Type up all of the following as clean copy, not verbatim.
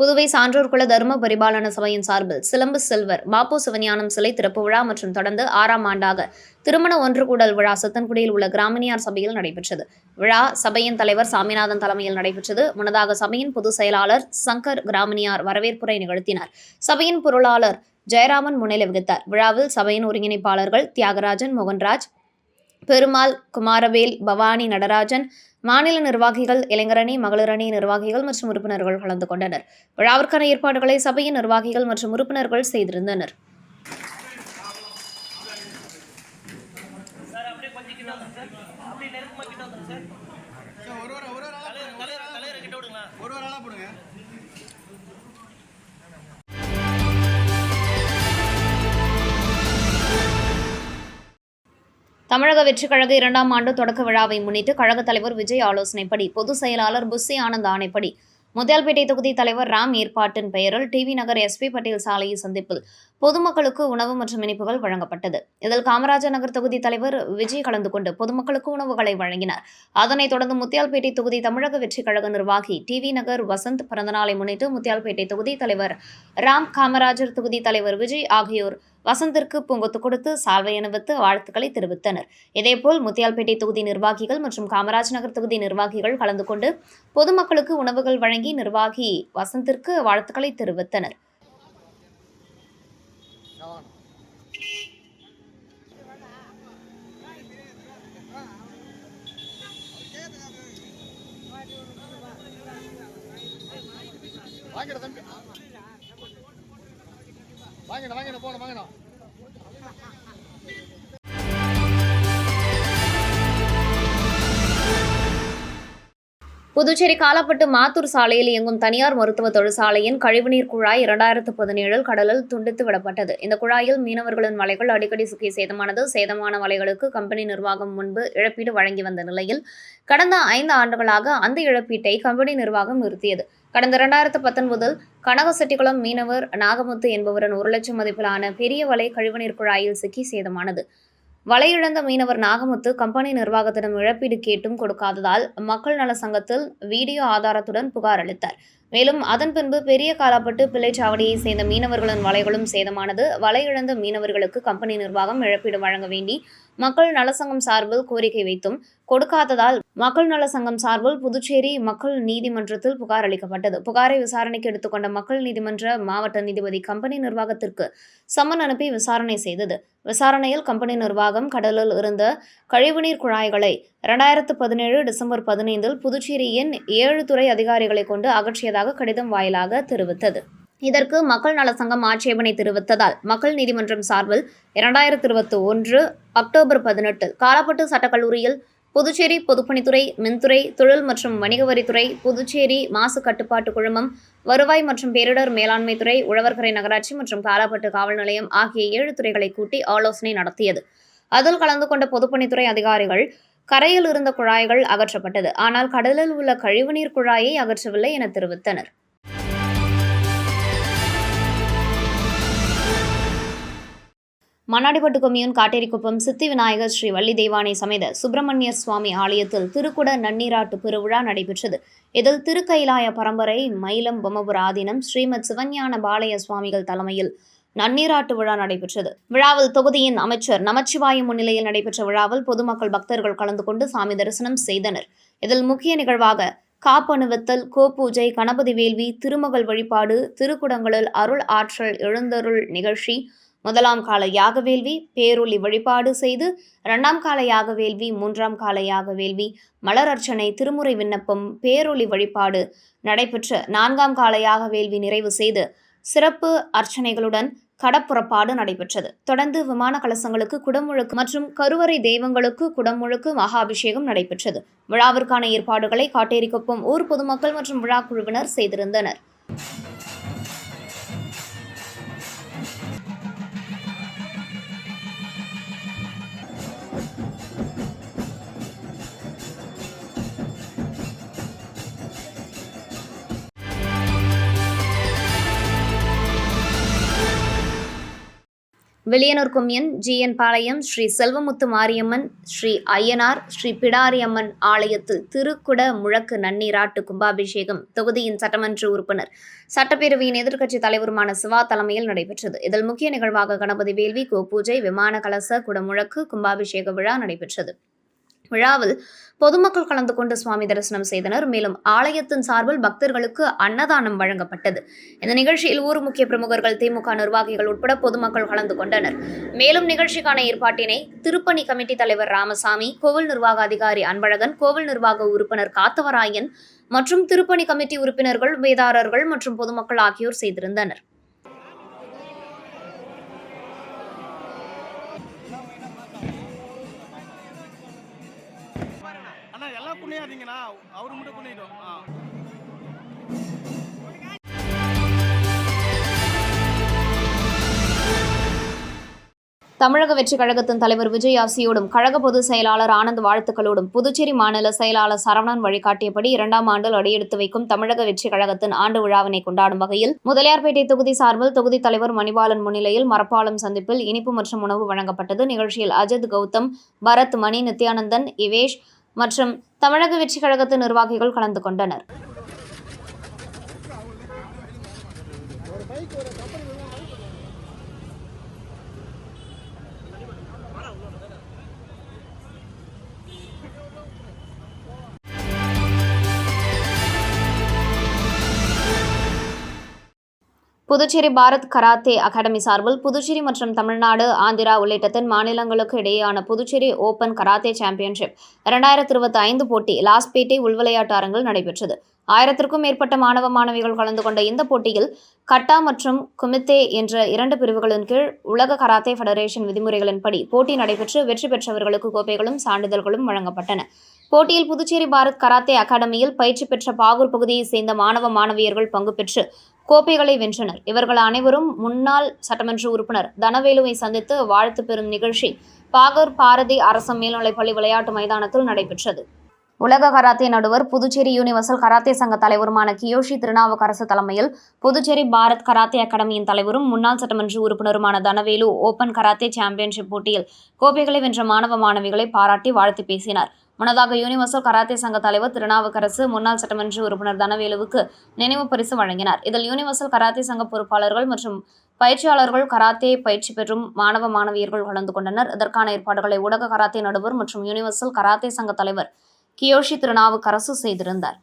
புதுவை சான்றோர் குல தர்ம பரிபாலன சபையின் சார்பில் சிலம்பு செல்வர் மாப்போ சிவஞானம் சிலை திறப்பு விழா மற்றும் தொடர்ந்து 6ஆம் ஆண்டாக திருமண ஒன்று கூடல் விழா சத்தன்குடியில் உள்ள கிராமணியார் சபையில் நடைபெற்றது. விழா சபையின் தலைவர் சாமிநாதன் தலைமையில் நடைபெற்றது. முன்னதாக சபையின் பொதுச் செயலாளர் சங்கர் கிராமணியார் வரவேற்புரை நிகழ்த்தினார். சபையின் பொருளாளர் ஜெயராமன் முன்னிலை வகித்தார். விழாவில் சபையின் ஒருங்கிணைப்பாளர்கள் தியாகராஜன், மோகன்ராஜ், பெருமாள், குமாரவேல், பவானி, நடராஜன், மாநில நிர்வாகிகள், இளைஞரணி, மகளிரணி நிர்வாகிகள் மற்றும் உறுப்பினர்கள் கலந்து கொண்டனர். விழாவிற்கான ஏற்பாடுகளை சபையின் நிர்வாகிகள் மற்றும் உறுப்பினர்கள் செய்திருந்தனர். தமிழக வெற்றிக் கழக 2ஆம் ஆண்டு தொடக்க விழாவை முன்னிட்டு கழகத் தலைவர் விஜய் ஆலோசனைப்படி, பொதுச் செயலாளர் புஸ்ஸி ஆனந்த் ஆணைப்படி, முத்தியால்பேட்டை தொகுதி தலைவர் ராம் ஏற்பாட்டின் பெயரில் டிவி நகர் SP பட்டேல் சாலையில் சந்திப்பில் பொதுமக்களுக்கு உணவு மற்றும் இனிப்புகள் வழங்கப்பட்டது. இதில் காமராஜர் நகர் தொகுதி தலைவர் விஜய் கலந்து கொண்டு பொதுமக்களுக்கு உணவுகளை வழங்கினார். அதனைத் தொடர்ந்து முத்தியால்பேட்டை தொகுதி தமிழக வெற்றிக் கழக நிர்வாகி டிவி நகர் வசந்த் பிறந்தநாளை முன்னிட்டு முத்தியால்பேட்டை தொகுதி தலைவர் ராம், காமராஜர் தொகுதி தலைவர் விஜய் ஆகியோர் வசந்திற்கு பூங்கொத்து கொடுத்து சால்வை அணிவித்து வாழ்த்துக்களை தெரிவித்தனர். இதேபோல் முத்தியால்பேட்டை தொகுதி நிர்வாகிகள் மற்றும் காமராஜ் நகர் தொகுதி நிர்வாகிகள் கலந்து கொண்டு பொதுமக்களுக்கு உணவுகள் வழங்கி நிர்வாகி வசந்திற்கு வாழ்த்துக்களை தெரிவித்தனர். புதுச்சேரி காலாப்பட்டு மாத்தூர் சாலையில் இயங்கும் தனியார் மருத்துவ தொழிற்சாலையின் கழிவுநீர் குழாய் 2017 கடலில் துண்டித்து விடப்பட்டது. இந்த குழாயில் மீனவர்களின் வலைகள் அடிக்கடி சிக்கி சேதமானது. சேதமான வலைகளுக்கு கம்பெனி நிர்வாகம் முன்பு இழப்பீடு வழங்கி வந்த நிலையில் கடந்த 5 ஆண்டுகளாக அந்த இழப்பீட்டை கம்பெனி நிர்வாகம் நிறுத்தியது. கடந்த 2019 கனகசெட்டிக்குளம் மீனவர் நாகமுத்து என்பவரின் 1 லட்சம் மதிப்பிலான பெரிய வலை கழிவுநீர் குழாயில் சிக்கி சேதமானது. வலையிழந்த மீனவர் நாகமுத்து கம்பெனி நிர்வாகத்திடம் இழப்பீடு கேட்டும் கொடுக்காததால் மக்கள் நல சங்கத்தில் வீடியோ ஆதாரத்துடன் புகார் அளித்தார். மேலும் அதன் பின்பு பெரிய காலாப்பட்டு பிள்ளைச்சாவடியை சேர்ந்த மீனவர்களின் வலைகளும் சேதமானது. வலையிழந்த மீனவர்களுக்கு கம்பெனி நிர்வாகம் இழப்பீடு வழங்க வேண்டி மக்கள் நலசங்கம் சார்பில் கோரிக்கை வைத்தும் கொடுக்காததால் மக்கள் நல சங்கம் சார்பில் புதுச்சேரி மக்கள் நீதிமன்றத்தில் புகார் அளிக்கப்பட்டது. புகாரை விசாரணைக்கு எடுத்துக்கொண்ட மக்கள் நீதிமன்ற மாவட்ட நீதிபதி கம்பெனி நிர்வாகத்திற்கு சம்மன் அனுப்பி விசாரணை செய்தது. விசாரணையில் கம்பெனி நிர்வாகம் கடலில் இருந்த கழிவுநீர் குழாய்களை 2017 டிசம்பர் 15 புதுச்சேரியின் 7 துறை அதிகாரிகளை கொண்டு அகற்றியதாக கடிதம் வாயிலாக தெரிவித்தது. இதற்கு மக்கள் நல சங்கம் ஆட்சேபனை தெரிவித்ததால் மக்கள் நீதிமன்றம் சார்பில் 2021 அக்டோபர் 18 காலாப்பட்டு சட்டக்கல்லூரியில் புதுச்சேரி பொதுப்பணித்துறை, மின்துறை, தொழில் மற்றும் வணிக வரித்துறை, புதுச்சேரி மாசு கட்டுப்பாட்டு குழுமம், வருவாய் மற்றும் பேரிடர் மேலாண்மை துறை, உழவர்கரை நகராட்சி மற்றும் காலாப்பட்டு காவல் நிலையம் ஆகிய 7 துறைகளை கூட்டி ஆலோசனை நடத்தியது. அதில் கலந்து கொண்ட பொதுப்பணித்துறை அதிகாரிகள் கரையில் இருந்த குழாய்கள் அகற்றப்பட்டது. ஆனால் கடலில் உள்ள கழிவுநீர் குழாயை அகற்றவில்லை என தெரிவித்தனர். மண்ணாடிப்பட்டு கொம்யூன் காட்டேரிக்குப்பம் சித்தி விநாயகர் ஸ்ரீ வள்ளி தெய்வானை சமேத சுப்பிரமணியர் சுவாமி ஆலயத்தில் திருக்குட நன்னீராட்டு பெருவிழா நடைபெற்றது. இதில் திருக்கைலாய பரம்பரை மயிலம் பொம்மபுர ஆதீனம் ஸ்ரீமத் சிவஞான பாலய சுவாமிகள் தலைமையில் நன்னீராட்டு விழா நடைபெற்றது. விழாவில் தொகுதியின் அமைச்சர் நமச்சிவாயம் முன்னிலையில் நடைபெற்ற விழாவில் பொதுமக்கள் பக்தர்கள் கலந்து கொண்டு சாமி தரிசனம் செய்தனர். இதில் முக்கிய நிகழ்வாக காப்பணுவத்தல், கோபூஜை, கணபதி வேள்வி, திருமகள் வழிபாடு, திருக்குடங்களில் அருள் ஆற்றல் எழுந்தருள் நிகழ்ச்சி, 1ஆம் கால யாக வேள்வி, பேரொளி வழிபாடு செய்து 2ஆம் கால யாக வேள்வி, 3ஆம் கால யாக வேள்வி, மலர் அர்ச்சனை, திருமுறை விண்ணப்பம், பேரொளி வழிபாடு நடைபெற்று 4ஆம் கால யாக வேள்வி நிறைவு செய்து சிறப்பு அர்ச்சனைகளுடன் கடப்புறப்பாடு நடைபெற்றது. தொடர்ந்து விமான கலசங்களுக்கு குடமுழுக்கு மற்றும் கருவறை தெய்வங்களுக்கு குடமுழுக்கு மகாபிஷேகம் நடைபெற்றது. விழாவிற்கான ஏற்பாடுகளை காட்டேரிக்குப்பம் ஊர் பொதுமக்கள் மற்றும் விழா குழுவினர் செய்திருந்தனர். வில்லியனூர் கொம்யூன், ஜி.என். பாளையம், ஸ்ரீ செல்வமுத்து மாரியம்மன், ஸ்ரீ ஐயனார், ஸ்ரீ பிடாரியம்மன் ஆலயத்தில் திருக்குட முழக்கு நன்னீராட்டு கும்பாபிஷேகம் தொகுதியின் சட்டமன்ற உறுப்பினர், சட்டப்பேரவையின் எதிர்க்கட்சித் தலைவருமான சிவா தலைமையில் நடைபெற்றது. இதில் முக்கிய நிகழ்வாக கணபதி வேள்வி, கோபூஜை, விமான கலச குடமுழக்கு, கும்பாபிஷேக விழா நடைபெற்றது. விழாவில் பொதுமக்கள் கலந்து கொண்டு சுவாமி தரிசனம் செய்தனர். மேலும் ஆலயத்தின் சார்பில் பக்தர்களுக்கு அன்னதானம் வழங்கப்பட்டது. இந்த நிகழ்ச்சியில் ஊர் முக்கிய பிரமுகர்கள், திமுக நிர்வாகிகள் உட்பட பொதுமக்கள் கலந்து கொண்டனர். மேலும் நிகழ்ச்சிக்கான ஏற்பாட்டினை திருப்பணி கமிட்டி தலைவர் ராமசாமி, கோவில் நிர்வாக அதிகாரி அன்பழகன், கோவில் நிர்வாக உறுப்பினர் காத்தவராயன் மற்றும் திருப்பணி கமிட்டி உறுப்பினர்கள், வேதாரர்கள் மற்றும் பொதுமக்கள் ஆகியோர் செய்திருந்தனர். தமிழக வெற்றி கழகத்தின் தலைவர் விஜய் ஆசியோடும், கழக பொதுச் செயலாளர் ஆனந்த் வாழ்த்துக்களோடும், புதுச்சேரி மாநில செயலாளர் சரவணன் வழிகாட்டியபடி 2ஆம் ஆண்டில் அடியெடுத்து வைக்கும் தமிழக வெற்றி கழகத்தின் ஆண்டு விழாவினை கொண்டாடும் வகையில் முதலியார்பேட்டை தொகுதி சார்பில் தொகுதி தலைவர் மணிபாலன் முன்னிலையில் மரப்பாலம் சந்திப்பில் இனிப்பு மற்றும் உணவு வழங்கப்பட்டது. நிகழ்ச்சியில் அஜித், கௌதம், பரத், மணி, நித்யானந்தன், இவேஷ் மற்றும் தமிழக வெற்றி கழகத்தின் நிர்வாகிகள் கலந்து கொண்டனர். புதுச்சேரி பாரத் கராத்தே அகாடமி சார்பில் புதுச்சேரி மற்றும் தமிழ்நாடு, ஆந்திரா உள்ளிட்ட தென் மாநிலங்களுக்கு இடையேயான புதுச்சேரி ஓபன் கராத்தே சாம்பியன்ஷிப் 2025 போட்டி லாஸ்பேட்டை உள்விளையாட்டு அரங்கில் நடைபெற்றது. 1000க்கும் மேற்பட்ட மாணவ மாணவிகள் கலந்து கொண்ட இந்த போட்டியில் கட்டா மற்றும் குமித்தே என்ற 2 பிரிவுகளின் கீழ் உலக கராத்தே ஃபெடரேஷன் விதிமுறைகளின்படி போட்டி நடைபெற்று வெற்றி பெற்றவர்களுக்கு கோப்பைகளும் சான்றிதழ்களும் வழங்கப்பட்டன. போட்டியில் புதுச்சேரி பாரத் கராத்தே அகாடமியில் பயிற்சி பெற்ற பாகூர் பகுதியைச் சேர்ந்த மாணவ மாணவியர்கள் பங்கு பெற்று கோப்பைகளை வென்றனர். இவர்கள் அனைவரும் முன்னாள் சட்டமன்ற உறுப்பினர் தனவேலுவை சந்தித்து வாழ்த்து பெறும் நிகழ்ச்சி பாகூர் பாரதி அரசு மேல்நிலைப்பள்ளி விளையாட்டு மைதானத்தில் நடைபெற்றது. உலக கராத்தே நடுவர், புதுச்சேரி யூனிவர்சல் கராத்தே சங்க தலைவருமான கியோஷி திருநாவுக்கரசு தலைமையில் புதுச்சேரி பாரத் கராத்தே அகாடமியின் தலைவரும் முன்னாள் சட்டமன்ற உறுப்பினருமான தனவேலு ஓபன் கராத்தே சாம்பியன்ஷிப் போட்டியில் கோப்பைகளை வென்ற மாணவ மாணவிகளை பாராட்டி வாழ்த்து பேசினார். முன்னதாக யூனிவர்சல் கராத்தே சங்க தலைவர் திருநாவுக்கரசு முன்னாள் சட்டமன்ற உறுப்பினர் தனவேலுவுக்கு நினைவு பரிசு வழங்கினார். இதில் யூனிவர்சல் கராத்தே சங்க பொறுப்பாளர்கள் மற்றும் பயிற்சியாளர்கள், கராத்தே பயிற்சி பெறும் மாணவ மாணவியர்கள் கலந்து கொண்டனர். இதற்கான ஏற்பாடுகளை ஊடக கராத்தே நடுவர் மற்றும் யூனிவர்சல் கராத்தே சங்க தலைவர் கியோஷி திருநாவுக்கரசு செய்திருந்தார்.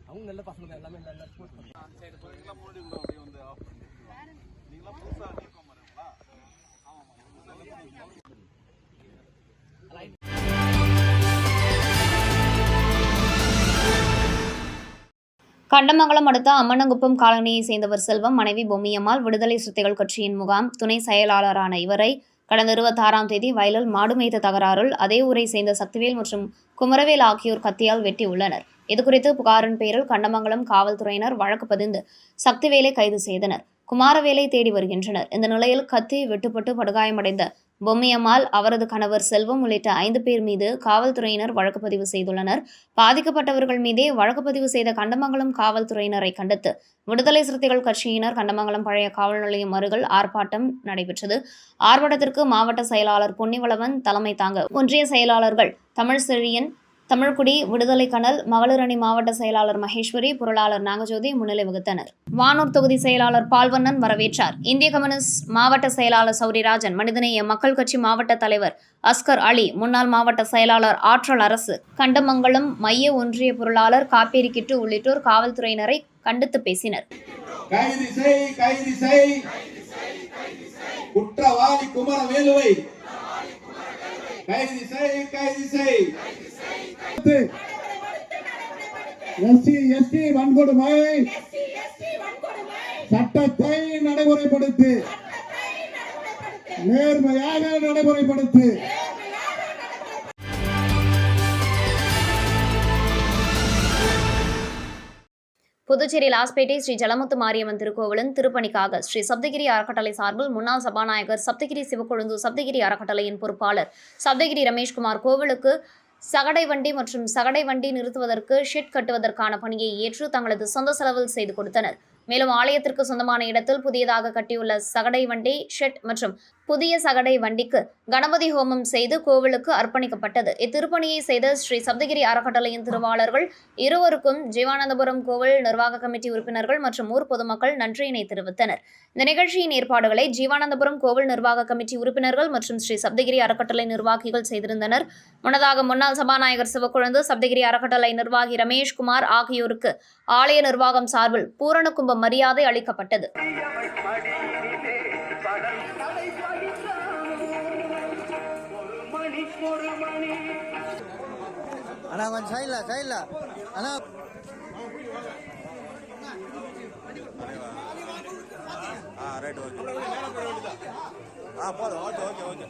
அவங்க நல்ல பசங்க தான், எல்லாமே நல்ல ஸ்போர்ட்ஸ் கண்டமங்கலம் அடுத்த அம்மனங்குப்பம் காலனியை சேர்ந்தவர் செல்வம், மனைவி பொம்மியம்மாள். விடுதலை சிறுத்தைகள் கட்சியின் முகாம் துணை செயலாளரான இவரை கடந்த 26ஆம் தேதி வயலில் மாடு மேய்த்த தகராறில் அதே ஊரை சேர்ந்த சக்திவேல் மற்றும் குமரவேல் ஆகியோர் கத்தியால் வெட்டி உள்ளனர். இதுகுறித்து புகாரின் பேரில் கண்டமங்கலம் காவல்துறையினர் வழக்கு பதிந்து சக்திவேலை கைது செய்தனர். குமாரவேலை தேடி வருகின்றனர். இந்த நிலையில் கத்தி வெட்டுப்பட்டு படுகாயமடைந்த பொம்மியம்மாள், அவரது கணவர் செல்வம் உள்ளிட்ட 5 பேர் மீது காவல்துறையினர் வழக்கு பதிவு செய்துள்ளனர். பாதிக்கப்பட்டவர்கள் மீதே வழக்கு பதிவு செய்த கண்டமங்கலம் காவல்துறையினரை கண்டித்து விடுதலை சிறுத்தைகள் கட்சியினர் கண்டமங்கலம் பழைய காவல் நிலையம் அருகில் ஆர்ப்பாட்டம் நடைபெற்றது. ஆர்ப்பாட்டத்திற்கு மாவட்ட செயலாளர் பொன்னிவளவன் தலைமை தாங்க ஒன்றிய செயலாளர்கள் தமிழ்செழியன், தமிழ்குடி, விடுதலை கனல், மகளிர் அணி மாவட்ட செயலாளர் மகேஸ்வரி, பொருளாளர் நாகஜோதி முன்னிலை வகித்தனர். வானூர் தொகுதி செயலாளர் பால்வண்ணன் வரவேற்றார். இந்திய கம்யூனிஸ்ட் மாவட்ட செயலாளர் சௌரிராஜன், மனிதநேய மக்கள் கட்சி மாவட்ட தலைவர் அஸ்கர் அலி, முன்னாள் மாவட்ட செயலாளர் ஆற்றல் அரசு, கண்டமங்கலம் மைய ஒன்றிய பொருளாளர் காப்பேரி கிட்டு உள்ளிட்டோர் காவல்துறையினரை கண்டித்து பேசினர். குற்றவாளி குமரவேலுவை கைது செய். SC வன்கொடுமை சட்டத்தை நடைமுறைப்படுத்து, நேர்மையாக நடைமுறைப்படுத்து. புதுச்சேரி லாஸ்பேட்டை ஸ்ரீ ஜலமுத்து மாரியம்மன் திருக்கோவிலின் திருப்பணிக்காக ஸ்ரீ சப்தகிரி அறக்கட்டளை சார்பில் முன்னாள் சபாநாயகர் சப்தகிரி சிவக்கொழுந்து சப்தகிரி அறக்கட்டளையின் பொறுப்பாளர் சப்தகிரி ரமேஷ்குமார் கோவிலுக்கு சகடை வண்டி மற்றும் சகடை வண்டி நிறுத்துவதற்கு ஷெட் கட்டுவதற்கான பணியை ஏற்று தங்களது சொந்த செலவில் செய்து கொடுத்தனர். மேலும் ஆலயத்திற்கு சொந்தமான இடத்தில் புதியதாக கட்டியுள்ள சகடை வண்டி ஷெட் மற்றும் புதிய சகடை வண்டிக்கு கணபதி ஹோமம் செய்து கோவிலுக்கு அர்ப்பணிக்கப்பட்டது. இத்திருப்பணியை செய்த ஸ்ரீ சப்தகிரி அறக்கட்டளையின் திருவாளர்கள் இருவருக்கும் ஜீவானந்தபுரம் கோவில் நிர்வாக கமிட்டி உறுப்பினர்கள் மற்றும் ஊர் பொதுமக்கள் நன்றியினை தெரிவித்தனர். இந்த நிகழ்ச்சியின் ஏற்பாடுகளை ஜீவானந்தபுரம் கோவில் நிர்வாக கமிட்டி உறுப்பினர்கள் மற்றும் ஸ்ரீ சப்தகிரி அறக்கட்டளை நிர்வாகிகள் செய்திருந்தனர். முன்னதாக முன்னாள் சபாநாயகர் சிவக்கொழுந்து, சப்தகிரி அறக்கட்டளை நிர்வாகி ரமேஷ்குமார் ஆகியோருக்கு ஆலய நிர்வாகம் சார்பில் பூரண கும்ப மரியாதை அளிக்கப்பட்டது. அண்ணா கொஞ்சம் சைட்ல அண்ணா ரைட் ஓகே போதும் ஓகே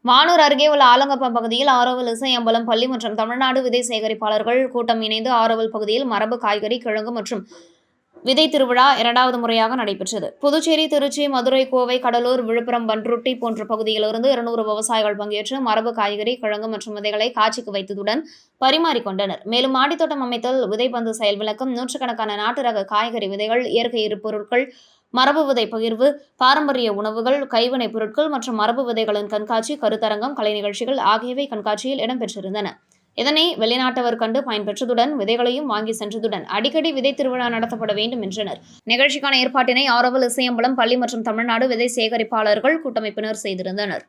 வானூர் அருகே உள்ள ஆலங்கப்பம் பகுதியில் ஆரோவில் இசை அம்பலம் பள்ளி மற்றும் தமிழ்நாடு விதை சேகரிப்பாளர்கள் கூட்டம் இணைந்து ஆரோவில் பகுதியில் மரபு காய்கறி, கிழங்கு மற்றும் விதை திருவிழா 2வது முறையாக நடைபெற்றது. புதுச்சேரி, திருச்சி, மதுரை, கோவை, கடலூர், விழுப்புரம், பன்ருட்டி போன்ற பகுதியிலிருந்து 200 விவசாயிகள் பங்கேற்று மரபு காய்கறி, கிழங்கு மற்றும் விதைகளை காட்சிக்கு வைத்ததுடன் பரிமாறிக்கொண்டனர். மேலும் மாடித்தோட்டம் அமைத்தல், விதைப்பந்து செயல் விளக்கம், நூற்றுக்கணக்கான நாட்டு ரக காய்கறி விதைகள், இயற்கை எரிபொருட்கள், மரபு விதை பகிர்வு, பாரம்பரிய உணவுகள், கைவினைப் பொருட்கள் மற்றும் மரபு விதைகளின் கண்காட்சி, கருத்தரங்கம், கலை நிகழ்ச்சிகள் ஆகியவை கண்காட்சியில் இடம்பெற்றிருந்தன. இதனை வெளிநாட்டவர் கண்டு பயன்பெற்றதுடன் விதைகளையும் வாங்கி சென்றதுடன் அடிக்கடி விதை திருவிழா நடத்தப்பட வேண்டும் என்றனர். நிகழ்ச்சிக்கான ஏற்பாட்டினை ஆரோவில் இசையம்பலம் பள்ளி மற்றும் தமிழ்நாடு விதை சேகரிப்பாளர்கள் கூட்டமைப்பினர் செய்திருந்தனர்.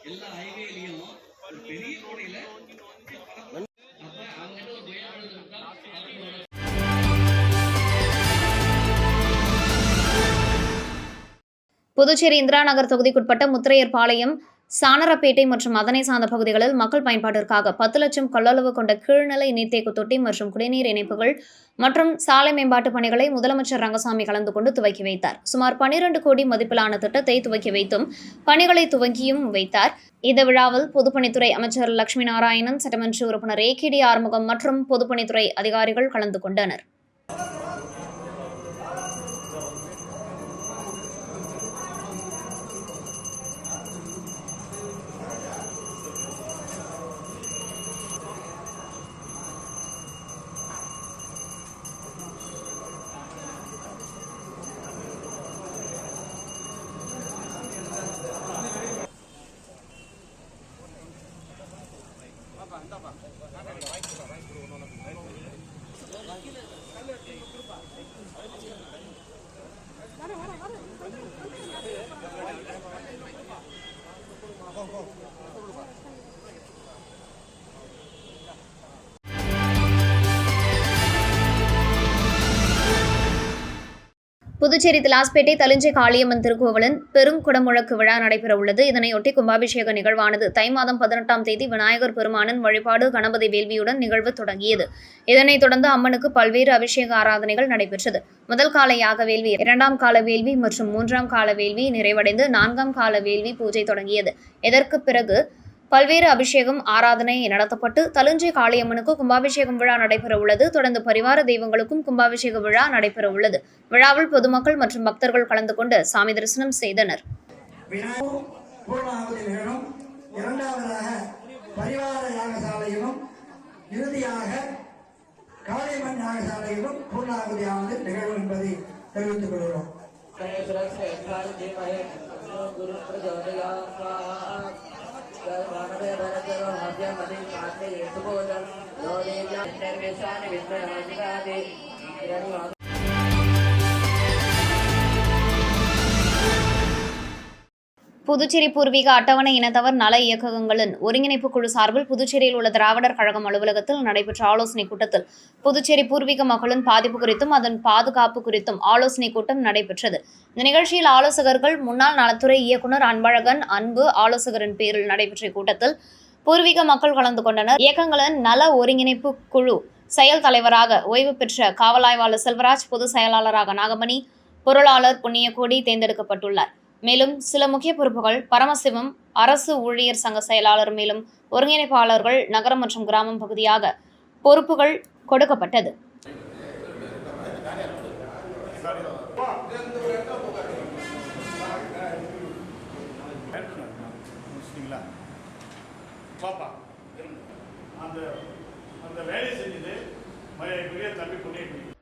எல்லா ஹைவேலையும் ஒரு பெரிய ரோடில் புதுச்சேரி இந்திரா நகர் தொகுதிக்குட்பட்ட முத்திரையர்பாளையம், சானரப்பேட்டை மற்றும் அதனை சார்ந்த பகுதிகளில் மக்கள் பயன்பாட்டிற்காக 10 லட்சம் கொள்ளளவு கொண்ட கீழ்நிலை நீர்த்தேக்க தொட்டி மற்றும் குடிநீர் இணைப்புகள் மற்றும் சாலை மேம்பாட்டு பணிகளை முதலமைச்சர் ரங்கசாமி கலந்து கொண்டு துவக்கி வைத்தார். சுமார் 12 கோடி மதிப்பிலான திட்டத்தை துவக்கி வைத்தும் பணிகளை துவங்கியும் வைத்தார். இந்த விழாவில் பொதுப்பணித்துறை அமைச்சர் லட்சுமி நாராயணன், சட்டமன்ற உறுப்பினர் AKD ஆறுமுகம் மற்றும் பொதுப்பணித்துறை அதிகாரிகள் கலந்து கொண்டனர். புதுச்சேரி திலாஸ்பேட்டை தலிஞ்சை காளியம்மன் திருக்கோவிலின் பெருங்குடமுழக்கு விழா நடைபெறவுள்ளது. இதனையொட்டி கும்பாபிஷேக நிகழ்வானது தை மாதம் 18ஆம் தேதி விநாயகர் பெருமானின் வழிபாடு, கணபதி வேள்வியுடன் நிகழ்வு தொடங்கியது. இதனைத் தொடர்ந்து அம்மனுக்கு பல்வேறு அபிஷேக ஆராதனைகள் நடைபெற்றது. முதல் கால யாக வேள்வி, 2ஆம் கால வேள்வி மற்றும் 3ஆம் கால வேள்வி நிறைவடைந்து 4ஆம் கால வேள்வி பூஜை தொடங்கியது. இதற்கு பிறகு பல்வேறு அபிஷேகம், ஆராதனை நடத்தப்பட்டு தலிஞ்சை காளியம்மனுக்கு கும்பாபிஷேகம் விழா நடைபெறவுள்ளது. தொடர்ந்து பரிவார தெய்வங்களுக்கும் கும்பாபிஷேக விழா நடைபெறவுள்ளது. விழாவில் பொதுமக்கள் மற்றும் பக்தர்கள் கலந்து கொண்டு சாமி தரிசனம் செய்தனர். இரண்டாவதாக பரிவார யாகசாலையிலும் இறுதியாக காளியம்மன் யாகசாலையிலும் பூர்ணாகுதியானது நிகழும் என்பதை தெரிவித்துக் கொள்கிறோம். புதுச்சேரி பூர்வீக அட்டவணை இனத்தவர் நல இயக்கங்களின் ஒருங்கிணைப்பு குழு சார்பில் புதுச்சேரியில் உள்ள திராவிடர் கழகம் அலுவலகத்தில் நடைபெற்ற ஆலோசனைக் கூட்டத்தில் புதுச்சேரி பூர்வீக மக்களின் பாதிப்பு குறித்தும் அதன் பாதுகாப்பு குறித்தும் ஆலோசனைக் கூட்டம் நடைபெற்றது. இந்த நிகழ்ச்சியில் ஆலோசகர்கள் முன்னாள் நலத்துறை இயக்குநர் அன்பழகன் அன்பு ஆலோசகரின் பேரில் நடைபெற்ற கூட்டத்தில் பூர்வீக மக்கள் கலந்து கொண்டனர். இயக்கங்களின் நல ஒருங்கிணைப்பு குழு செயல் தலைவராக ஓய்வு பெற்ற காவலாய்வாளர் செல்வராஜ், பொதுச் செயலாளராக நாகமணி, பொருளாளர் புண்ணியகோடி தேர்ந்தெடுக்கப்பட்டுள்ளார். மேலும் சில முக்கிய பொறுப்புகள் பரமசிவம், அரசு ஊழியர் சங்க செயலாளர், மேலும் ஒருங்கிணைப்பாளர்கள் நகரம் மற்றும் கிராமம் பகுதியாக பொறுப்புகள் கொடுக்கப்பட்டது. பாப்பா அந்த வேலையை செஞ்சது பெரிய தம்பி புண்ணியகுடி